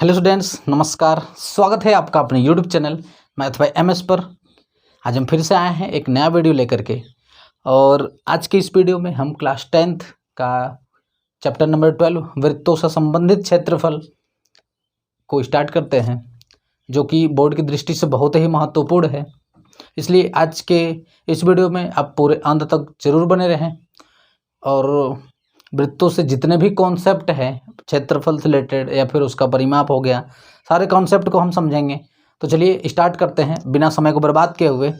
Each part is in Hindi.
हेलो स्टूडेंट्स, नमस्कार। स्वागत है आपका अपने YouTube channel math bye MS पर। आज हम फिर से आए हैं एक नया वीडियो लेकर के। और आज के इस वीडियो में हम क्लास 10th का चैप्टर नंबर 12 वृत्तों से संबंधित क्षेत्रफल को स्टार्ट करते हैं, जो कि बोर्ड की दृष्टि से बहुत ही महत्वपूर्ण है। इसलिए आज के इस वीडियो में आप पूरे अंत तक जरूर बने रहें और वृत्तों से जितने भी कॉन्सेप्ट हैं क्षेत्रफल से रिलेटेड या फिर उसका परिमाप हो गया, सारे कॉन्सेप्ट को हम समझेंगे। तो चलिए स्टार्ट करते हैं बिना समय को बर्बाद किए हुए।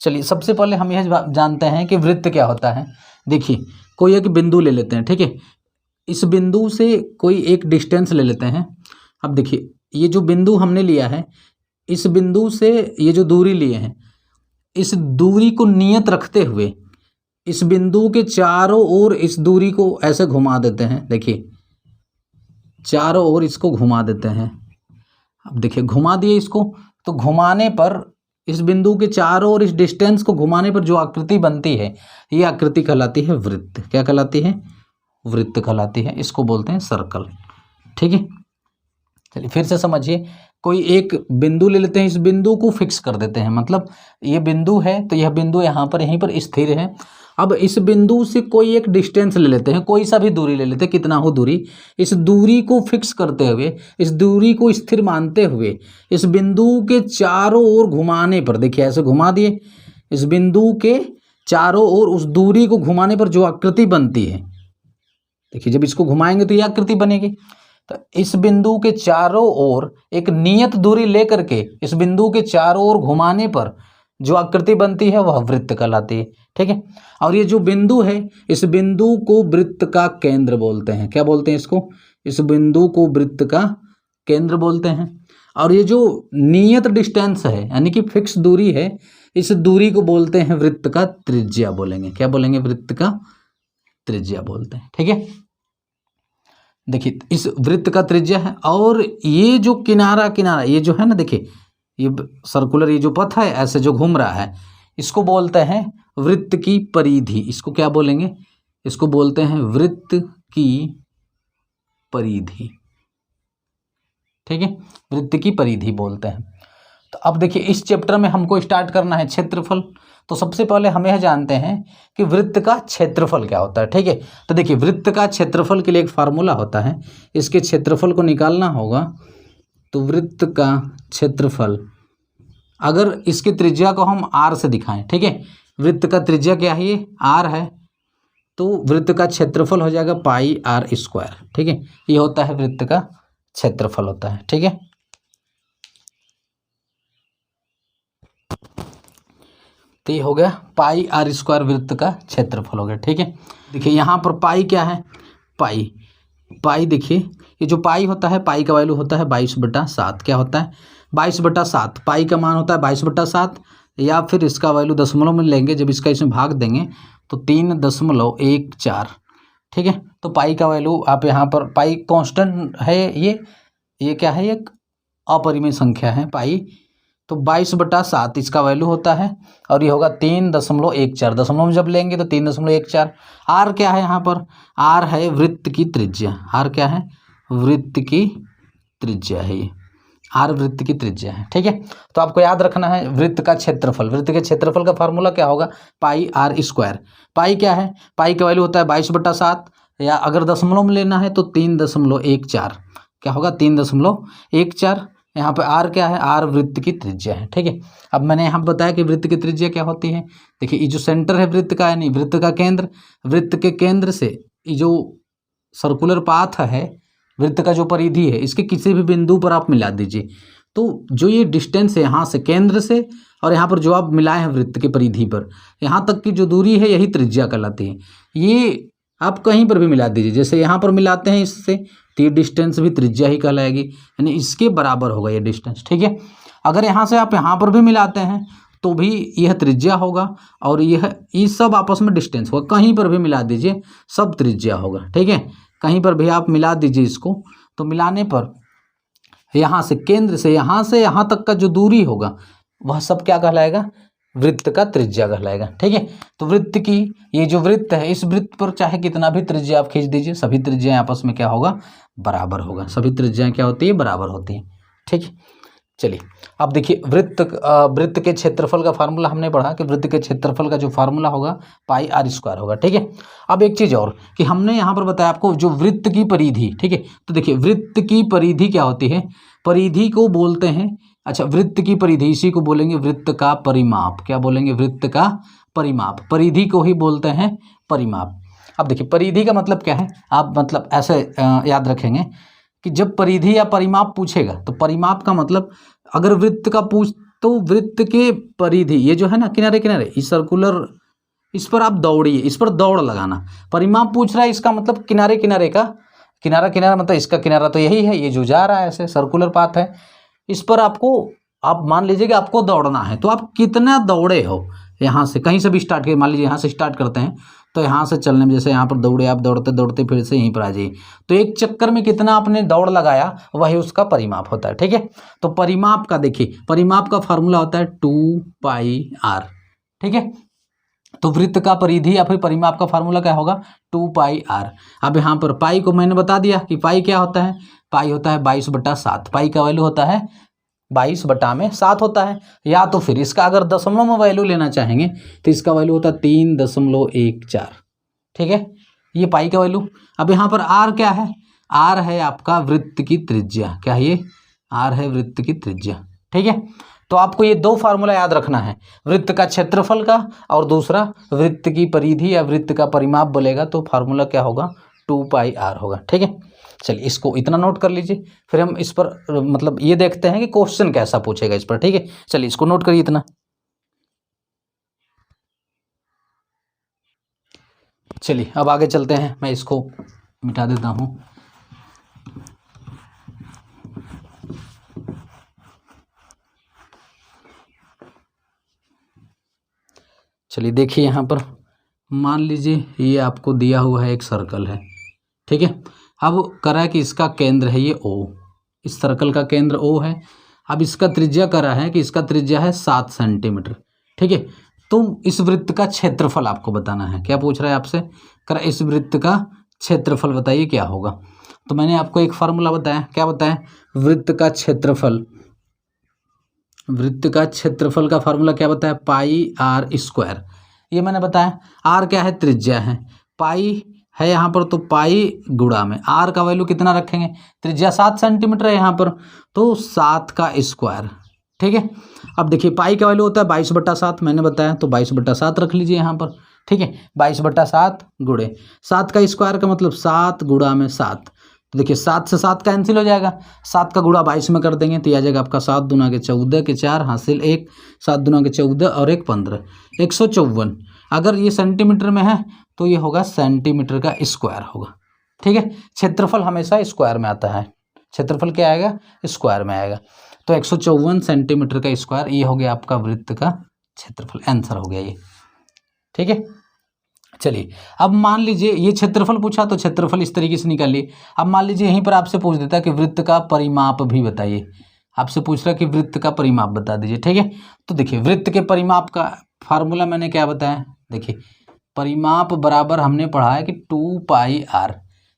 चलिए सबसे पहले हम यह जानते हैं कि वृत्त क्या होता है। देखिए, कोई एक बिंदु ले लेते हैं, ठीक है। इस बिंदु से कोई एक डिस्टेंस ले लेते हैं। अब देखिए, ये जो बिंदु हमने लिया है, इस बिंदु से ये जो दूरी लिए हैं, इस दूरी को नियत रखते हुए इस बिंदु के चारों ओर इस दूरी को ऐसे घुमा देते हैं। देखिए, चारों ओर इसको घुमा देते हैं। अब देखिए, घुमा दिए इसको, तो घुमाने पर इस बिंदु के चारों ओर इस डिस्टेंस को घुमाने पर जो आकृति बनती है, ये आकृति कहलाती है वृत्त। क्या कहलाती है? वृत्त कहलाती है। इसको बोलते हैं सर्कल, ठीक है। चलिए फिर से समझिए, कोई एक बिंदु ले लेते हैं, इस बिंदु को फिक्स कर देते हैं। मतलब ये बिंदु है तो यह बिंदु यहाँ पर यहीं पर स्थिर है। अब इस बिंदु से कोई एक डिस्टेंस ले लेते हैं, कोई सा भी दूरी ले लेते हैं, कितना हो दूरी। इस दूरी को फिक्स करते हुए, इस दूरी को स्थिर मानते हुए इस बिंदु के चारों ओर घुमाने पर, देखिए ऐसे घुमा दिए, इस बिंदु के चारों ओर उस दूरी को घुमाने पर जो आकृति बनती है, देखिए जब इसको घुमाएंगे तो ये आकृति बनेगी। तो इस बिंदु के चारों ओर एक नियत दूरी लेकर के इस बिंदु के चारों ओर घुमाने पर जो आकृति बनती है वह वृत्त कहलाती है, ठीक है। और ये जो बिंदु है, इस बिंदु को वृत्त का केंद्र बोलते हैं। क्या बोलते हैं इसको? इस बिंदु को वृत्त का केंद्र बोलते हैं। और ये जो नियत डिस्टेंस है, यानी कि फिक्स दूरी है, इस दूरी को बोलते हैं वृत्त का त्रिज्या बोलेंगे। क्या बोलेंगे? वृत्त का त्रिज्या बोलते हैं, ठीक है। देखिए, इस वृत्त का त्रिज्या है। और ये जो किनारा ये जो है ना, देखिए ये सर्कुलर, ये जो पथ है ऐसे जो घूम रहा है, इसको बोलते हैं वृत्त की परिधि। इसको क्या बोलेंगे? इसको बोलते हैं वृत्त की परिधि, ठीक है। वृत्त की परिधि बोलते हैं। तो अब देखिए, इस चैप्टर में हमको स्टार्ट करना है क्षेत्रफल। तो सबसे पहले हम यह जानते हैं कि वृत्त का क्षेत्रफल क्या होता है, ठीक है। तो देखिए, वृत्त का क्षेत्रफल के लिए एक फार्मूला होता है। इसके क्षेत्रफल को निकालना होगा। तो वृत्त का क्षेत्रफल, अगर इसकी त्रिज्या को हम r से दिखाएं, ठीक है, वृत्त का त्रिज्या क्या है? ये r है। तो वृत्त का क्षेत्रफल हो जाएगा पाई r स्क्वायर, ठीक है। ये होता है वृत्त का क्षेत्रफल होता है, ठीक है। तो ये हो गया पाई r स्क्वायर, वृत्त का क्षेत्रफल हो गया, ठीक है। देखिए यहाँ पर पाई क्या है? पाई देखिए, ये जो पाई होता है, पाई का वैल्यू होता है 22/7। क्या होता है? 22/7। पाई का मान होता है 22/7, या फिर इसका वैल्यू दशमलव में लेंगे, जब इसका इसमें भाग देंगे तो 3.14, ठीक है। तो पाई का वैल्यू आप यहाँ पर, पाई कांस्टेंट है, ये क्या है? एक अपरिमेय संख्या है पाई। तो 22/7 इसका वैल्यू होता है, और ये होगा 3.14। दशमलव में जब लेंगे तो 3.14। आर क्या है यहाँ पर? आर है वृत्त की त्रिज्या। आर क्या है? वृत्त की त्रिज्या है ये। आर वृत्त की त्रिज्या है, ठीक है। तो आपको याद रखना है वृत्त का क्षेत्रफल। वृत्त के क्षेत्रफल का फार्मूला क्या होगा? पाई r स्क्वायर। पाई क्या है? पाई का वैल्यू होता है 22/7, या अगर दशमलव में लेना है तो 3.14। क्या होगा? 3.14। यहाँ पे r क्या है? r वृत्त की त्रिज्या है, ठीक है। अब मैंने यहाँ बताया कि वृत्त की त्रिज्या क्या होती है। देखिए, ये जो सेंटर है वृत्त का, यानी वृत्त का केंद्र, वृत्त के केंद्र से ये जो सर्कुलर पाथ है, वृत्त का जो परिधि है, इसके किसी भी बिंदु पर आप मिला दीजिए, तो जो ये डिस्टेंस है यहाँ से, केंद्र से, और यहाँ पर जो आप मिलाए हैं वृत्त की परिधि पर, यहाँ तक की जो दूरी है, यही त्रिज्या कहलाती है। ये आप कहीं पर भी मिला दीजिए, जैसे यहाँ पर मिलाते हैं इससे, तो ये डिस्टेंस भी त्रिज्या ही कहलाएगी, यानी इसके बराबर होगा ये डिस्टेंस, ठीक है। अगर यहाँ से आप यहाँ पर भी मिलाते हैं तो भी यह त्रिज्या होगा, और ये सब आपस में डिस्टेंस होगा। कहीं पर भी मिला दीजिए, सब त्रिज्या होगा, ठीक है। कहीं पर भी आप मिला दीजिए इसको, तो मिलाने पर यहाँ से, केंद्र से यहाँ तक का जो दूरी होगा, वह सब क्या कहलाएगा? वृत्त का त्रिज्या कहलाएगा। ठीक है, तो वृत्त की ये जो वृत्त है, इस वृत्त पर चाहे कितना भी त्रिज्या आप खींच दीजिए, सभी त्रिज्याएं आपस में क्या होगा, बराबर होगा। सभी त्रिज्याएं क्या होती है, बराबर होती हैं। ठीक है, चलिए अब देखिए वृत्त के क्षेत्रफल का फार्मूला हमने पढ़ा कि वृत्त के क्षेत्रफल का जो फार्मूला होगा पाई आर स्क्वायर होगा। ठीक है, अब एक चीज़ और कि हमने यहाँ पर बताया आपको जो वृत्त की परिधि, ठीक है, तो देखिए वृत्त की परिधि क्या होती है, परिधि को बोलते हैं, अच्छा वृत्त की परिधि इसी को बोलेंगे वृत्त का परिमाप। क्या बोलेंगे, वृत्त का परिमाप, परिधि को ही बोलते हैं परिमाप। अब देखिए परिधि का मतलब क्या है, आप मतलब ऐसे याद रखेंगे कि जब परिधि या परिमाप पूछेगा तो परिमाप का मतलब अगर वृत्त का पूछ तो वृत्त के परिधि ये जो है ना किनारे किनारे इस सर्कुलर, इस पर आप दौड़िए, इस पर दौड़ लगाना। परिमाप पूछ रहा है इसका मतलब किनारे किनारे का, किनारा किनारा मतलब इसका किनारा तो यही है, ये जो जा रहा है ऐसे सर्कुलर पाथ है, इस पर आपको आप मान लीजिए कि आपको दौड़ना है, तो आप कितना दौड़े हो, यहाँ से कहीं से भी स्टार्ट करिए, मान लीजिए यहाँ से स्टार्ट करते हैं तो यहाँ से चलने में जैसे यहाँ पर दौड़े, आप दौड़ते दौड़ते फिर से यहीं पर आ जाइए, तो एक चक्कर में कितना आपने दौड़ लगाया वही उसका परिमाप होता है। ठीक है, तो परिमाप का देखिए, परिमाप का फार्मूला होता है 2πr। ठीक है, तो वृत्त का परिधि या फिर परिमाप का फार्मूला क्या होगा, 2πr। अब यहाँ पर पाई को मैंने बता दिया कि पाई क्या होता है, पाई होता है 22/7, पाई का वैल्यू होता है 22/7 होता है। या तो फिर इसका अगर दशमलव में वैल्यू लेना चाहेंगे तो इसका वैल्यू होता है 3.14। ठीक है, ये पाई का वैल्यू। अब यहाँ पर आर क्या है, आर है आपका वृत्त की त्रिज्या। क्या है ये, आर है वृत्त की त्रिज्या। ठीक है, तो आपको ये दो फार्मूला याद रखना है, वृत्त का क्षेत्रफल का और दूसरा वृत्त की परिधि या वृत्त का परिमाप बोलेगा तो फार्मूला क्या होगा, 2πr होगा। ठीक है, चलिए इसको इतना नोट कर लीजिए, फिर हम इस पर मतलब ये देखते हैं कि क्वेश्चन कैसा पूछेगा इस पर। ठीक है, चलिए इसको नोट करिए इतना। चलिए अब आगे चलते हैं, मैं इसको मिटा देता हूँ। चलिए देखिए यहाँ पर मान लीजिए ये आपको दिया हुआ है एक सर्कल है। ठीक है, अब करा है कि इसका केंद्र है ये O, इस सर्कल का केंद्र O है। अब इसका त्रिज्या करा है कि इसका त्रिज्या है 7 सेंटीमीटर। ठीक है, तो इस वृत्त का क्षेत्रफल आपको बताना है। क्या पूछ रहा है आपसे, करा इस वृत्त का क्षेत्रफल बताइए क्या होगा। तो मैंने आपको एक फार्मूला बताया, क्या बताया, वृत्त का क्षेत्रफल, वृत्त का क्षेत्रफल का फार्मूला क्या बताया, पाई आर स्क्वायर। ये मैंने बताया, आर क्या है, त्रिज्या है, पाई है यहाँ पर, तो पाई गुणा में आर का वैल्यू कितना रखेंगे, त्रिज्या 7 सेंटीमीटर है यहाँ पर, तो 7 का स्क्वायर। ठीक है, अब देखिए पाई का वैल्यू होता है 22/7, मैंने बताया, तो 22/7 रख लीजिए यहाँ पर। ठीक है, 22/7 गुणे 7 का स्क्वायर का मतलब 7 गुणा में 7, तो देखिए 7 से 7 कैंसिल हो जाएगा, 7 का गुणा 22 में कर देंगे तो आ जाएगा आपका 7 दूना के 14 के 4 हासिल 1, 7 दूना के 14 और 1 15, 154। अगर ये सेंटीमीटर में है तो ये होगा सेंटीमीटर का स्क्वायर होगा। ठीक है, क्षेत्रफल हमेशा स्क्वायर में आता है, क्षेत्रफल क्या आएगा, स्क्वायर में आएगा, तो 154 सेंटीमीटर का स्क्वायर, ये हो गया आपका वृत्त का क्षेत्रफल, आंसर हो गया ये। ठीक है, चलिए अब मान लीजिए ये क्षेत्रफल पूछा तो क्षेत्रफल इस तरीके से निकालिए। अब मान लीजिए यहीं पर आपसे पूछ देता है कि वृत्त का परिमाप भी बताइए, आपसे पूछ रहा है कि वृत्त का परिमाप बता दीजिए। ठीक है, तो देखिए वृत्त के परिमाप का फार्मूला मैंने क्या बताया, देखिए परिमाप बराबर हमने पढ़ा है कि 2πr,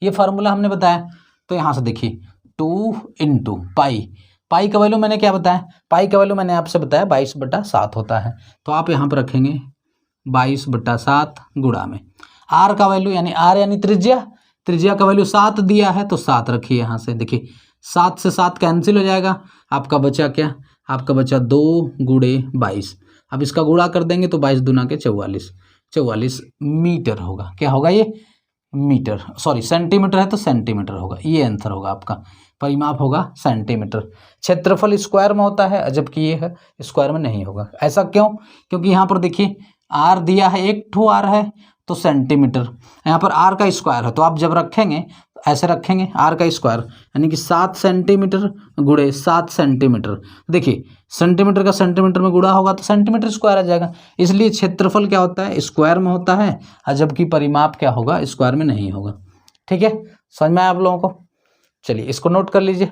ये फार्मूला हमने बताया। तो यहाँ से देखिए 2 × पाई, पाई का वैल्यू मैंने क्या बताया, पाई का वैल्यू मैंने आपसे बताया 22/7 होता है, तो आप यहाँ पर रखेंगे 22/7 गुणा में आर का वैल्यू, यानी आर यानी त्रिज्या, त्रिज्या का वैल्यू 7 दिया है तो 7 रखिए यहाँ से। देखिए 7 से 7 कैंसिल हो जाएगा, आपका बचा क्या, आपका बचा 2 × 22। अब इसका गुणा कर देंगे तो 22 दूना के 44, 44 मीटर होगा। क्या होगा ये, मीटर, सॉरी सेंटीमीटर है तो सेंटीमीटर होगा, ये आंसर होगा आपका, परिमाप होगा सेंटीमीटर। क्षेत्रफल स्क्वायर में होता है जबकि ये है स्क्वायर में नहीं होगा। ऐसा क्यों, क्योंकि यहाँ पर देखिए आर दिया है, एक ठो आर है तो सेंटीमीटर, यहाँ पर आर का स्क्वायर है, तो आप जब रखेंगे तो ऐसे रखेंगे आर का स्क्वायर यानी कि 7 सेंटीमीटर गुणे 7 सेंटीमीटर। देखिए सेंटीमीटर का सेंटीमीटर में गुणा होगा तो सेंटीमीटर स्क्वायर आ जाएगा, इसलिए क्षेत्रफल क्या होता है, स्क्वायर में होता है, और जबकि परिमाप क्या होगा, स्क्वायर में नहीं होगा। ठीक है, समझ में आया आप लोगों को। चलिए इसको नोट कर लीजिए।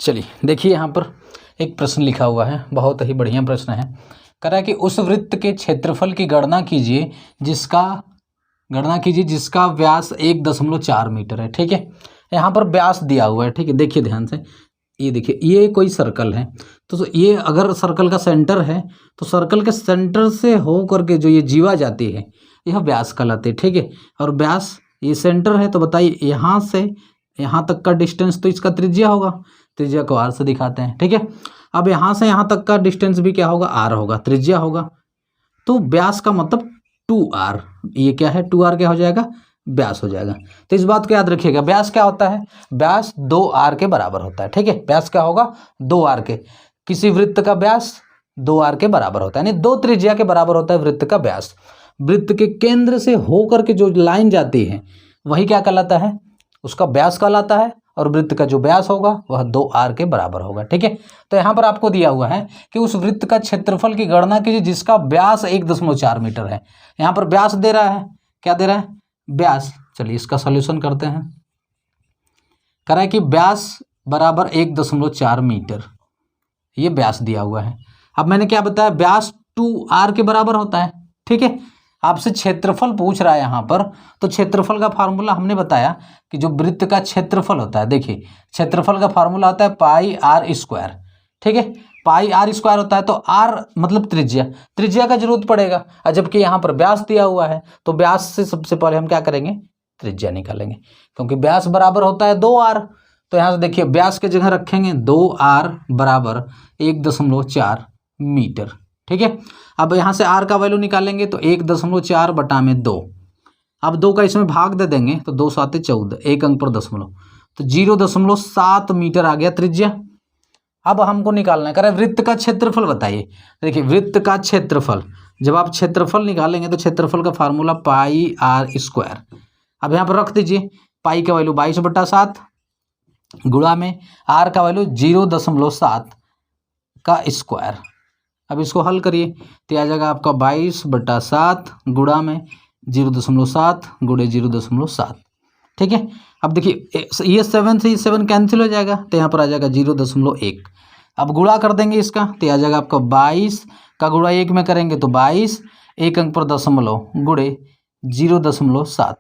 चलिए देखिए यहाँ पर एक प्रश्न लिखा हुआ है, बहुत ही बढ़िया प्रश्न है। कह रहा है कि उस वृत्त के क्षेत्रफल की गणना कीजिए जिसका व्यास 1.4 मीटर है। ठीक है, यहाँ पर व्यास दिया हुआ है। ठीक है, देखिए ध्यान से, ये देखिए, ये कोई सर्कल है, तो ये अगर सर्कल का सेंटर है तो सर्कल के सेंटर से हो करके जो ये जीवा जाती है यह व्यास कहलाती है। ठीक है, और व्यास ये सेंटर है, तो बताइए यहाँ से यहाँ तक का डिस्टेंस तो इसका त्रिज्या होगा, त्रिज्या को आर से दिखाते हैं। ठीक है, अब यहाँ से यहाँ तक का डिस्टेंस भी क्या होगा, आर होगा, त्रिज्या होगा। तो व्यास का मतलब 2r, ये क्या है, 2r क्या हो जाएगा, व्यास हो जाएगा। तो इस बात को याद रखिएगा, व्यास क्या होता है, व्यास 2r के बराबर होता है। ठीक है, व्यास क्या होगा, 2r के, किसी वृत्त का व्यास 2r के बराबर होता है, यानी 2 त्रिज्या के बराबर होता है वृत्त का व्यास। वृत्त के केंद्र से होकर के जो लाइन जाती है वही क्या कहलाता है, उसका व्यास कहलाता है, और वृत्त का जो व्यास होगा वह 2r के बराबर होगा। ठीक है, तो यहाँ पर आपको दिया हुआ है कि उस वृत्त का क्षेत्रफल की गणना कीजिए जिसका व्यास 1.4 मीटर है। यहाँ पर व्यास दे रहा है, क्या दे रहा है, व्यास। चलिए इसका सॉल्यूशन करते हैं। कह रहा है कि व्यास बराबर 1.4 मीटर, ये व्यास दिया हुआ है। अब मैंने क्या बताया, व्यास 2r के बराबर होता है। ठीक है, आपसे क्षेत्रफल पूछ रहा है यहाँ पर, तो क्षेत्रफल का फार्मूला हमने बताया कि जो वृत्त का क्षेत्रफल होता है, देखिए क्षेत्रफल का फार्मूला होता है पाई आर स्क्वायर। ठीक है, पाई आर स्क्वायर होता है, तो आर मतलब त्रिज्या का जरूरत पड़ेगा, और जबकि यहाँ पर व्यास दिया हुआ है तो व्यास से सबसे पहले हम क्या करेंगे, त्रिज्या निकालेंगे, क्योंकि व्यास बराबर होता है 2r। तो यहाँ से देखिए व्यास की जगह रखेंगे 2r बराबर 1.4 मीटर। ठीक है, अब यहाँ से r का वैल्यू निकालेंगे तो 1.4 बटा में 2, अब 2 का इसमें भाग दे देंगे तो 2 साते 14, एक अंक पर दशमलव, तो 0.7 मीटर आ गया त्रिज्या। अब हमको निकालना है, कह रहा है वृत्त का क्षेत्रफल बताइए। देखिए वृत्त का क्षेत्रफल, जब आप क्षेत्रफल निकालेंगे तो क्षेत्रफल का फार्मूला पाई आर स्क्वायर। अब यहाँ पर रख दीजिए, पाई का वैल्यू 22/7 गुणा में आर का वैल्यू 0.7 का स्क्वायर। अब इसको हल करिए तो आ जाएगा आपका 22/7 गुणा में 0.7 गुणे 0.7। ठीक है, अब देखिए ये 7 से ये 7 कैंसिल हो जाएगा, तो यहाँ पर आ जाएगा 0.1। अब गुणा कर देंगे इसका तो आ जाएगा आपका 22 का गुणा 1 में करेंगे तो 22, एक अंक पर दशमलव गुणे 0.7।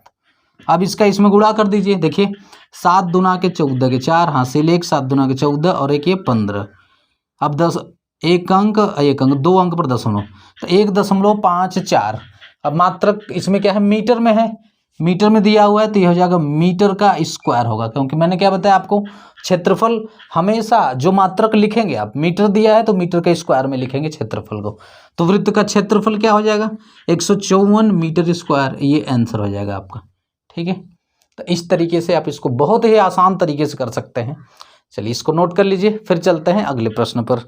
अब इसका इसमें गुणा कर दीजिए, देखिए 7 दूना के 14 के 4, हासिल 1, 7 दूना के 14 और एक ये 15। अब 10 एक अंक 2 अंक पर दशमलव, तो 1.54। अब मात्रक इसमें क्या है, मीटर में है, मीटर में दिया हुआ है तो ये हो जाएगा मीटर का स्क्वायर होगा, क्योंकि मैंने क्या बताया आपको, क्षेत्रफल हमेशा जो मात्रक लिखेंगे आप, मीटर दिया है तो मीटर के स्क्वायर में लिखेंगे क्षेत्रफल को। तो वृत्त का क्षेत्रफल क्या हो जाएगा, 154 मीटर स्क्वायर, ये आंसर हो जाएगा आपका। ठीक है, तो इस तरीके से आप इसको बहुत ही आसान तरीके से कर सकते हैं। चलिए इसको नोट कर लीजिए, फिर चलते हैं अगले प्रश्न पर।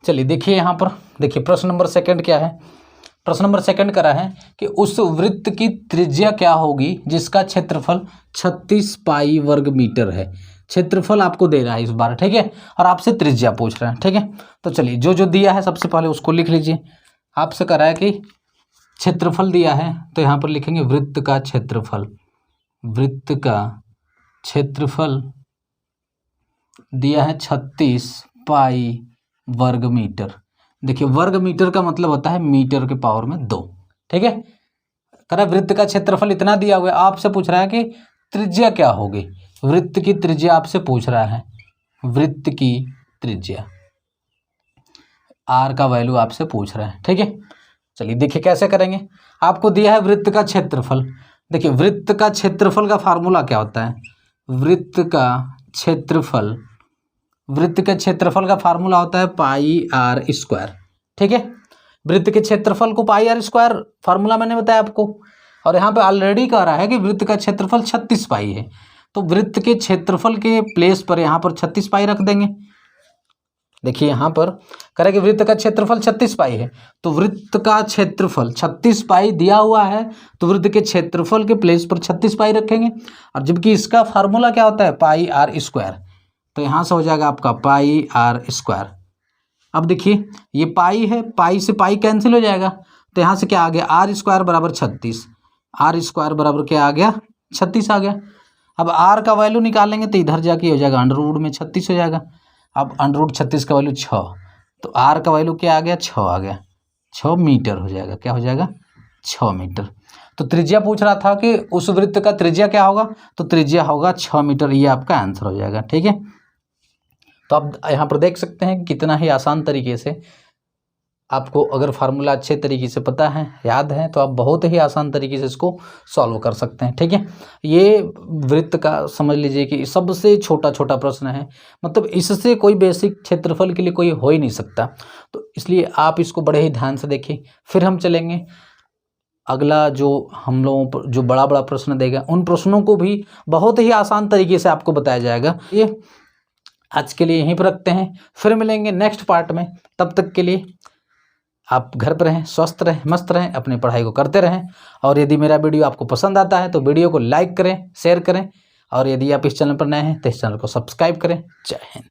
चलिए देखिए यहाँ पर, देखिए प्रश्न नंबर 2 क्या है। प्रश्न नंबर 2 करा है कि उस वृत्त की त्रिज्या क्या होगी जिसका क्षेत्रफल 36 पाई वर्ग मीटर है। क्षेत्रफल आपको दे रहा है इस बार, ठीक है, और आपसे त्रिज्या पूछ रहा है। ठीक है, तो चलिए जो जो दिया है सबसे पहले उसको लिख लीजिए। आपसे करा है कि क्षेत्रफल दिया है तो यहाँ पर लिखेंगे वृत्त का क्षेत्रफल। वृत्त का क्षेत्रफल दिया है 36 पाई वर्ग मीटर। देखिए वर्ग मीटर का मतलब होता है मीटर के पावर में 2। ठीक है, करा वृत्त का क्षेत्रफल इतना दिया हुआ है, आपसे पूछ रहा है कि त्रिज्या क्या होगी। वृत्त की त्रिज्या आपसे पूछ रहा है, वृत्त की त्रिज्या आर का वैल्यू आपसे पूछ रहा है। ठीक है, चलिए देखिए कैसे करेंगे। आपको दिया है वृत्त का क्षेत्रफल। देखिए वृत्त का क्षेत्रफल का फार्मूला क्या होता है, वृत्त का क्षेत्रफल, वृत्त के क्षेत्रफल का फार्मूला होता है पाई आर स्क्वायर। ठीक है, वृत्त के क्षेत्रफल को पाई आर स्क्वायर फार्मूला मैंने बताया आपको, और यहाँ पे ऑलरेडी कह रहा है कि वृत्त का क्षेत्रफल 36 पाई है, तो वृत्त के क्षेत्रफल के प्लेस पर यहाँ पर 36 पाई रख देंगे। देखिए यहाँ पर कह रहा है कि वृत्त का क्षेत्रफल 36 पाई है, तो वृत्त का क्षेत्रफल 36 पाई दिया हुआ है, तो वृत्त के क्षेत्रफल के प्लेस पर 36 पाई रखेंगे। और जबकि इसका फार्मूला क्या होता है, पाई आर स्क्वायर, तो यहाँ से हो जाएगा आपका पाई आर स्क्वायर। अब देखिए ये पाई है, पाई से पाई कैंसिल हो जाएगा, तो यहाँ से क्या आ गया, आर स्क्वायर बराबर 36, आर स्क्वायर बराबर क्या आ गया, 36 आ गया। अब आर का वैल्यू निकालेंगे तो इधर जाके हो जाएगा अंडर रूट में 36 हो जाएगा। अब अंडर रूट 36 का वैल्यू 6, तो आर का वैल्यू क्या आ गया, 6 आ गया, 6 मीटर हो जाएगा, क्या हो जाएगा, 6 मीटर। तो त्रिज्या पूछ रहा था कि उस वृत्त का त्रिज्या क्या होगा, तो त्रिज्या होगा 6 मीटर, ये आपका आंसर हो जाएगा। ठीक है, तो आप यहाँ पर देख सकते हैं कि कितना ही आसान तरीके से आपको अगर फार्मूला अच्छे तरीके से पता है, याद है, तो आप बहुत ही आसान तरीके से इसको सॉल्व कर सकते हैं। ठीक है, ये वृत्त का समझ लीजिए कि सबसे छोटा छोटा प्रश्न है, मतलब इससे कोई बेसिक क्षेत्रफल के लिए कोई हो ही नहीं सकता, तो इसलिए आप इसको बड़े ही ध्यान से देखिए। फिर हम चलेंगे अगला, जो हम लोगों पर जो बड़ा बड़ा प्रश्न देगा उन प्रश्नों को भी बहुत ही आसान तरीके से आपको बताया जाएगा। ये आज के लिए यहीं पर रखते हैं, फिर मिलेंगे नेक्स्ट पार्ट में। तब तक के लिए आप घर पर रहें, स्वस्थ रहें, मस्त रहें, अपनी पढ़ाई को करते रहें। और यदि मेरा वीडियो आपको पसंद आता है तो वीडियो को लाइक करें, शेयर करें, और यदि आप इस चैनल पर नए हैं तो इस चैनल को सब्सक्राइब करें। जय हिंद।